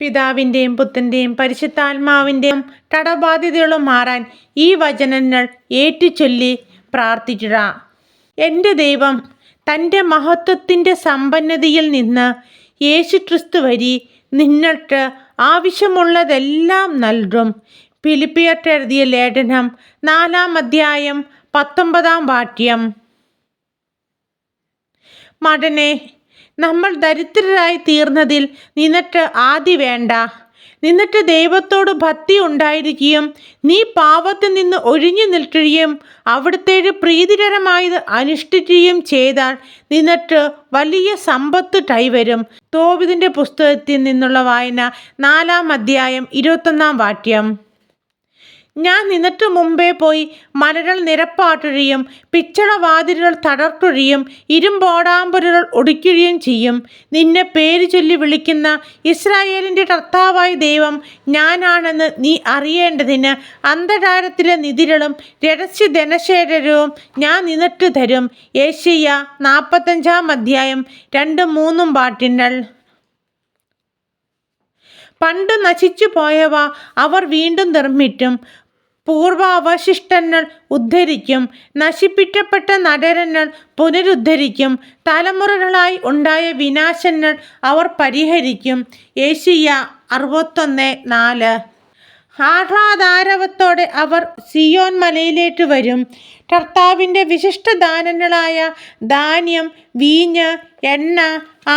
പിതാവിൻ്റെയും പുത്രൻ്റെയും പരിശുദ്ധാത്മാവിൻ്റെയും കടബാധ്യതകളും മാറാൻ ഈ വചനങ്ങൾ ഏറ്റുചൊല്ലി പ്രാർത്ഥിക്കുക. എൻ്റെ ദൈവം തൻ്റെ മഹത്വത്തിൻ്റെ സമ്പന്നതയിൽ നിന്ന് യേശുക്രിസ്തു വഴി നിങ്ങൾക്ക് ആവശ്യമുള്ളതെല്ലാം നൽകും. ഫിലിപ്പിയർക്ക് എഴുതിയ ലേഖനം 4-ാം അധ്യായം 19-ാം വാക്യം. മകനേ, നമ്മൾ ദരിദ്രരായി തീർന്നതിൽ നിനക്ക് ആദി വേണ്ട. നിനക്ക് ദൈവത്തോട് ഭക്തി ഉണ്ടായിരിക്കുകയും നീ പാപത്തിൽ നിന്ന് ഒഴിഞ്ഞു നിൽക്കുകയും അവിടുത്തേക്ക് പ്രീതികരമായത് അനുഷ്ഠിക്കുകയും ചെയ്താൽ നിനക്ക് വലിയ സമ്പത്ത് കൈവരും. തോബിതിൻ്റെ പുസ്തകത്തിൽ നിന്നുള്ള വായന 4-ാം അധ്യായം 21-ാം വാക്യം. ഞാൻ നിനക്ക് മുമ്പേ പോയി മലകൾ നിരപ്പാക്കുകയും പിച്ചളവാതിലുകൾ തകർക്കുകയും ഇരുമ്പോടാമ്പലുകൾ ഒടിക്കുകയും ചെയ്യും. നിന്നെ പേര് ചൊല്ലി വിളിക്കുന്ന ഇസ്രായേലിൻ്റെ കർത്താവായ ദൈവം ഞാനാണെന്ന് നീ അറിയേണ്ടതിന് അന്ധകാരത്തിലെ നിധികളും രഹസ്യ ധനശേഖരവും ഞാൻ നിനക്ക് തരും. യെശയ്യാ 45-ാം അധ്യായം 2-3 വാക്യങ്ങൾ. പണ്ട് നശിച്ചു പോയവ അവർ വീണ്ടും നിർമ്മിക്കും. പൂർവാവശിഷ്ടങ്ങൾ ഉദ്ധരിക്കും. നശിപ്പിക്കപ്പെട്ട നഗരങ്ങൾ പുനരുദ്ധരിക്കും. തലമുറകളായി ഉണ്ടായ വിനാശങ്ങൾ അവർ പരിഹരിക്കും. യെശയ്യാ 61:4. ആഹ്ലാദാരവത്തോടെ അവർ സിയോൻ മലയിലേക്ക് വരും. കർത്താവിൻ്റെ വിശിഷ്ടദാനങ്ങളായ ധാന്യം, വീഞ്ഞ്, എണ്ണ,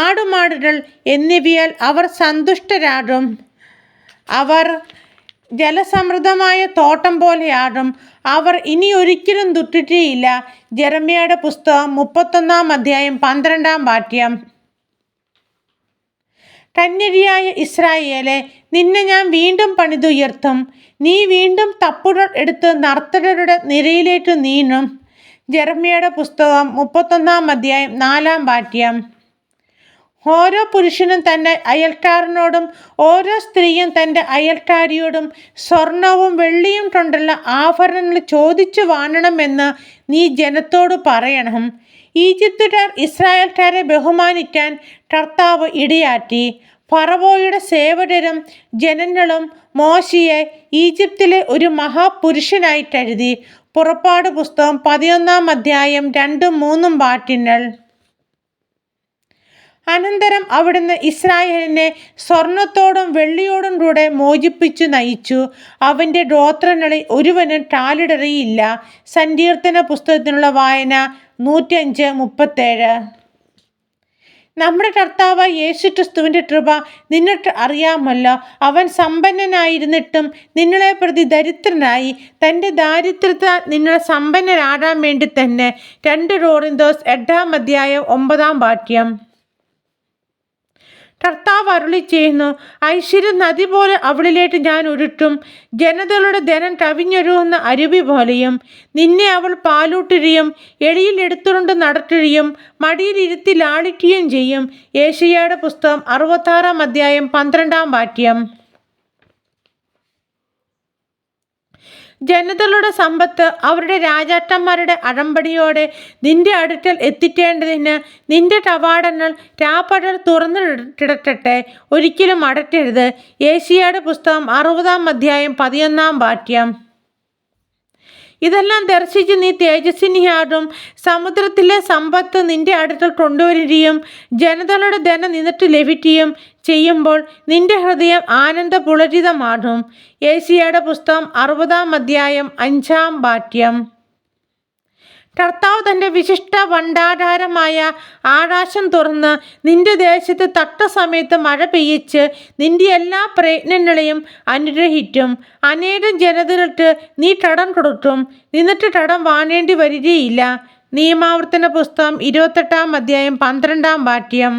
ആടുമാടുകൾ എന്നിവയാൽ അവർ സന്തുഷ്ടരാകും. അവർ ജലസമൃദ്ധമായ തോട്ടം പോലെയാകും. അവർ ഇനി ഒരിക്കലും ദുഃഖിക്കുകയില്ല. ജെറമ്യായുടെ പുസ്തകം 31-ാം അധ്യായം 12-ാം വാക്യം. കന്യകയായ ഇസ്രായേലേ, നിന്നെ ഞാൻ വീണ്ടും പണിതുയർത്തും. നീ വീണ്ടും തപ്പുകൾ എടുത്ത് നർത്തകരുടെ നിരയിലേക്ക് നീങ്ങും. ജെറമ്യായുടെ പുസ്തകം 31-ാം അധ്യായം 4-ാം വാക്യം. ഓരോ പുരുഷനും തൻ്റെ അയൽക്കാരനോടും ഓരോ സ്ത്രീയും തൻ്റെ അയൽക്കാരിയോടും സ്വർണവും വെള്ളിയും കൊണ്ടുള്ള ആഭരണങ്ങൾ ചോദിച്ചു വാങ്ങണമെന്ന് നീ ജനത്തോട് പറയണം. ഈജിപ്തുകാർ ഇസ്രായേൽക്കാരെ ബഹുമാനിക്കാൻ കർത്താവ് ഇടയാക്കി. ഫറവോയുടെ സേവകരും ജനങ്ങളും മോശയെ ഈജിപ്തിലെ ഒരു മഹാപുരുഷനായി കരുതി. പുറപ്പാട് പുസ്തകം 11-ാം അധ്യായം 2-3 വാക്യങ്ങൾ. അനന്തരം അവിടുന്ന് ഇസ്രായേലിനെ സ്വർണത്തോടും വെള്ളിയോടും കൂടെ മോചിപ്പിച്ചു നയിച്ചു. അവൻ്റെ ഗോത്രങ്ങളിൽ ഒരുവനും കാലിടറിയില്ല. സങ്കീർത്തന പുസ്തകത്തിനുള്ള വായന 105:37. നമ്മുടെ കർത്താവ് യേശുക്രിസ്തുവിൻ്റെ കൃപ നിങ്ങൾക്ക് അറിയാമല്ലോ. അവൻ സമ്പന്നനായിരുന്നിട്ടും നിങ്ങളെ പ്രതി ദരിദ്രനായി. തൻ്റെ ദാരിദ്ര്യത്താൽ നിങ്ങളെ സമ്പന്നരാകാൻ വേണ്ടി തന്നെ. 2 കൊരിന്തോസ് 8-ാം അധ്യായം 9-ാം വാക്യം. കർത്താവ് അരുളി ചെയ്യുന്നു, ഐശ്വര്യം നദി പോലെ അവളിലേക്ക് ഞാൻ ഒഴുക്കും. ജനതകളുടെ ധനം കവിഞ്ഞൊഴുകുന്ന അരുവി പോലെയും. നിന്നെ അവൾ പാലൂട്ടുകയും എളിയിൽ എടുത്തുകൊണ്ട് നടക്കുകയും മടിയിൽ ഇരുത്തി ലാളിക്കുകയും ചെയ്യും. യെശയ്യായുടെ പുസ്തകം 66-ാം അധ്യായം 12-ാം വാക്യം. ജനതകളുടെ സമ്പത്ത് അവരുടെ രാജാക്കന്മാരുടെ അകമ്പടിയോടെ നിന്റെ അടുക്കൽ എത്തിക്കേണ്ടതിന് നിന്റെ കവാടങ്ങൾ രാപ്പകൽ തുറന്നു കിടക്കട്ടെ, ഒരിക്കലും അടയ്ക്കരുത്. യെശയ്യായുടെ പുസ്തകം 60-ാം അധ്യായം 11-ാം വാക്യം. ഇതെല്ലാം ദർശിച്ച് നീ തേജസ്വിനിയാകും. സമുദ്രത്തിലെ സമ്പത്ത് നിന്റെ അടുക്കൽ കൊണ്ടുവരികയും ജനതകളുടെ ധനം നിനക്ക് ലഭിക്കുകയും ചെയ്യുമ്പോൾ നിന്റെ ഹൃദയം ആനന്ദപുളകിതമാകും. യെശയ്യായുടെ പുസ്തകം 60-ാം അധ്യായം 5-ാം വാക്യം. കർത്താവ് തൻ്റെ വിശിഷ്ട ഭണ്ഡാകാരമായ ആകാശം തുറന്ന് നിന്റെ ദേശത്ത് തക്ക സമയത്ത് മഴ പെയ്യിച്ച് നിന്റെ എല്ലാ പ്രയത്നങ്ങളെയും അനുഗ്രഹിക്കും. അനേകം ജനതകൾക്ക് നീ കടം കൊടുക്കും. നിനക്ക് കടം വാങ്ങേണ്ടി വരികയില്ല. നിയമാവർത്തന പുസ്തകം 28-ാം അധ്യായം 12-ാം വാക്യം.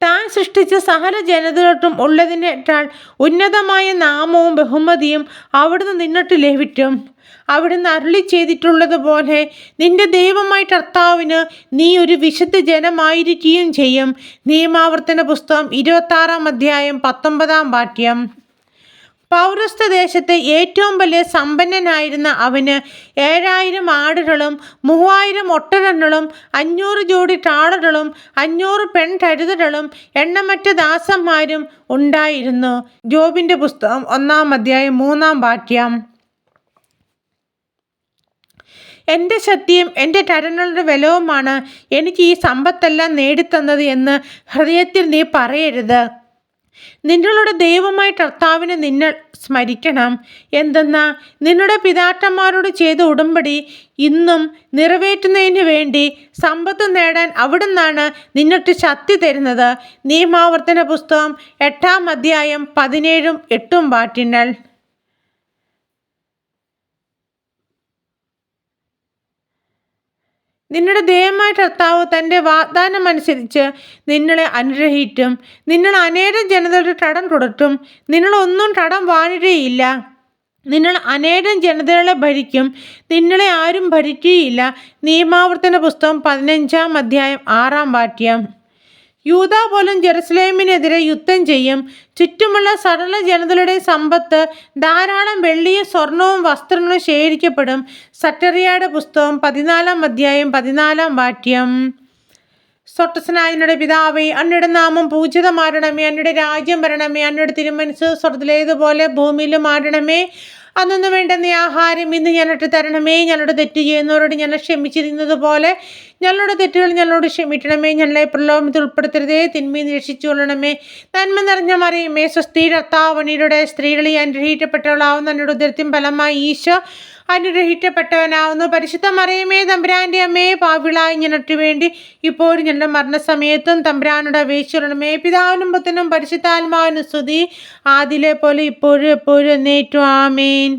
താൻ സൃഷ്ടിച്ച സകല ജനതകൾക്കും ഉള്ളതിനേക്കാൾ ഉന്നതമായ നാമവും ബഹുമതിയും അവിടുന്ന് നിന്നോട്ട് ലഭിക്കും. അവിടുന്ന് അരുളി ചെയ്തിട്ടുള്ളതുപോലെ നിന്റെ ദൈവമായ കർത്താവിന് നീ ഒരു വിശുദ്ധ ജനമായിരിക്കുകയും ചെയ്യും. നിയമാവർത്തന പുസ്തകം 26-ാം അധ്യായം 19-ാം വാക്യം. പൗരസ്ത്യ ദേശത്തെ ഏറ്റവും വലിയ സമ്പന്നനായിരുന്ന അവന് 7000 ആടുകളും 3000 ഒട്ടകങ്ങളും 500 ജോഡി കാളകളും 500 പെൺകഴുതകളും എണ്ണമറ്റ ദാസന്മാരും ഉണ്ടായിരുന്നു. ജോബിന്റെ പുസ്തകം 1-ാം അധ്യായം 3-ാം വാക്യം. എൻ്റെ ശക്തിയും എൻ്റെ കരങ്ങളുടെ ബലവുമാണ് എനിക്ക് ഈ സമ്പത്തെല്ലാം നേടിത്തന്നത് എന്ന് ഹൃദയത്തിൽ നീ പറയരുത്. നിങ്ങളുടെ ദൈവമായ കർത്താവിനെ നിങ്ങൾ സ്മരിക്കണം. എന്തെന്നാൽ നിങ്ങളുടെ പിതാക്കന്മാരോട് ചെയ്ത ഉടമ്പടി ഇന്നും നിറവേറ്റുന്നതിന് വേണ്ടി സമ്പത്ത് നേടാൻ അവിടുന്നാണ് നിങ്ങൾക്ക് ശക്തി തരുന്നത്. നിയമാവർത്തന പുസ്തകം 8-ാം അധ്യായം 17-ഉം 8-ഉം വാക്യങ്ങൾ. നിങ്ങളുടെ ദൈവമായ കർത്താവ് തൻ്റെ വാഗ്ദാനമനുസരിച്ച് നിങ്ങളെ അനുഗ്രഹിക്കും. നിങ്ങൾ അനേകം ജനതകളുടെ കടം കൊടുക്കും. നിങ്ങളൊന്നും കടം വാങ്ങുകയില്ല. നിങ്ങൾ അനേകം ജനതകളെ ഭരിക്കും. നിങ്ങളെ ആരും ഭരിക്കുകയില്ല. നിയമാവർത്തന പുസ്തകം 15-ാം അധ്യായം 6-ാം വാക്യം. യൂദ പോലും ജെറുസലേമിനെതിരെ യുദ്ധം ചെയ്യും. ചുറ്റുമുള്ള സകല ജനതകളുടെ സമ്പത്ത്, ധാരാളം വെള്ളിയും സ്വർണവും വസ്ത്രങ്ങളും ശേഖരിക്കപ്പെടും. സക്കറിയായുടെ പുസ്തകം 14-ാം അധ്യായം 14-ാം വാക്യം. സ്വർഗസ്ഥനായ ഞങ്ങളുടെ പിതാവേ, അങ്ങയുടെ നാമം പൂജിതമാകണമേ. അങ്ങയുടെ രാജ്യം വരണമേ. അങ്ങയുടെ തിരുമനസ്സ് സ്വർഗ്ഗത്തിലേതുപോലെ ഭൂമിയിലും ആകണമേ. അന്നു വേണ്ടുന്ന ആഹാരം ഇന്ന് ഞങ്ങൾക്ക് തരണമേ. ഞങ്ങളുടെ തെറ്റ് ചെയ്യുന്നവരോട് ഞങ്ങൾ ക്ഷമിച്ചിരുന്നത് പോലെ ഞങ്ങളുടെ തെറ്റുകൾ ഞങ്ങളോട് ക്ഷമിക്കണമേ. ഞങ്ങളെ പ്രലോഭനത്തിൽ ഉൾപ്പെടുത്തരുതേ, തിന്മയിൽ രക്ഷിച്ചുകൊള്ളണമേ. നന്മ നിറഞ്ഞ മറിയമേ, സ്വസ്തി, കർത്താവ് അങ്ങയുടെ സ്ത്രീകളിൽ അനുഗ്രഹിക്കപ്പെട്ടവളാവുന്ന അങ്ങയുടെ ഉദരത്തിൻ ഫലമായി ഈശോ അനുഗ്രഹിക്കപ്പെട്ടവനാവുന്നു. പരിശുദ്ധ മറിയമേ, തമ്പുരാൻ്റെ അമ്മയെ, പാപികളായ ഞങ്ങൾക്ക് വേണ്ടി ഇപ്പോഴും ഞങ്ങളുടെ മരണസമയത്തും തമ്പുരാനോട് അപേക്ഷിച്ചുകൊള്ളണമേ. പിതാവിനും പുത്രനും പരിശുദ്ധാത്മാവിനും സ്തുതി, ആദിയിലെ പോലെ ഇപ്പോഴും എപ്പോഴും എന്നേറ്റും. ആമേൻ.